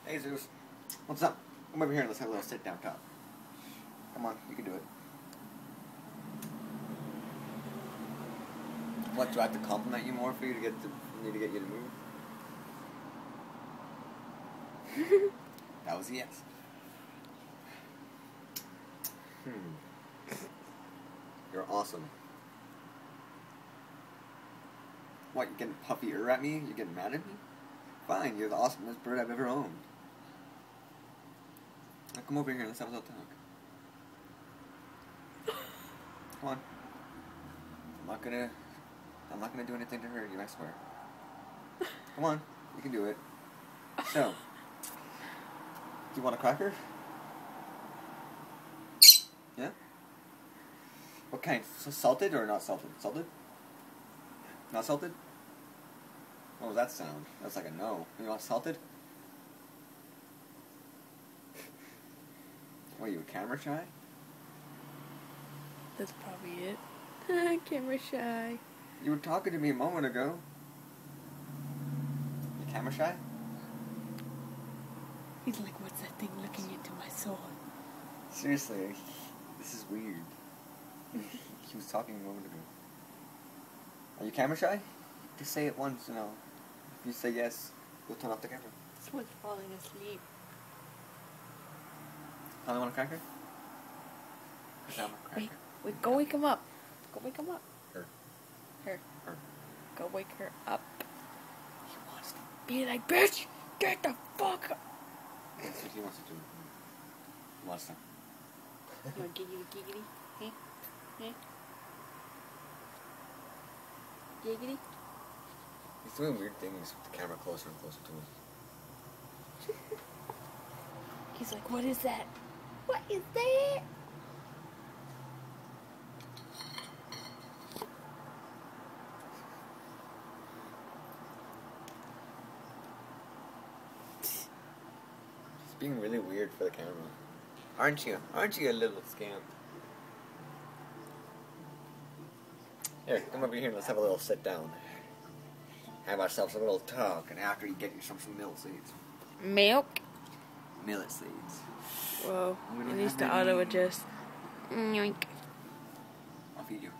Hey Zeus, what's up? Come over here and let's have a little sit down talk. Come on, you can do it. What, do I have to compliment you more for you to get to you to move? That was a yes. You're awesome. What, you getting puffy at me? You getting mad at me? Fine, you're the awesomest bird I've ever owned. Now come over here and let's have a little talk. Come on. I'm not gonna do anything to hurt you, I swear. Come on, you can do it. So, do you want a cracker? Yeah? What kind? Salted or not salted? Salted? Not salted? What was that sound? That's like a no. You want salted? What, are you camera shy? That's probably it. Camera shy. You were talking to me a moment ago. You camera shy? He's like, what's that thing looking into my soul? Seriously, this is weird. He was talking a moment ago. Are you camera shy? Just say it once, you know. If you say yes, we'll turn off the camera. This one's falling asleep. Finally want a cracker? Wait, go wake him up. Go wake him up. Her. Go wake her up. He wants to. Be like, bitch, get the fuck up. That's what he wants to do. He wants to. You want giggity giggity? Hey? Hey? Giggity? He's doing weird things with the camera closer and closer to him. He's like, what is that? What is that? He's being really weird for the camera. Aren't you? Aren't you a little scamp? Here, come over here and let's have a little sit down. Have ourselves a little talk, and after you get yourself some millet seeds. Milk? Millet seeds. Whoa, it needs to auto adjust. Yoink. I'll feed you.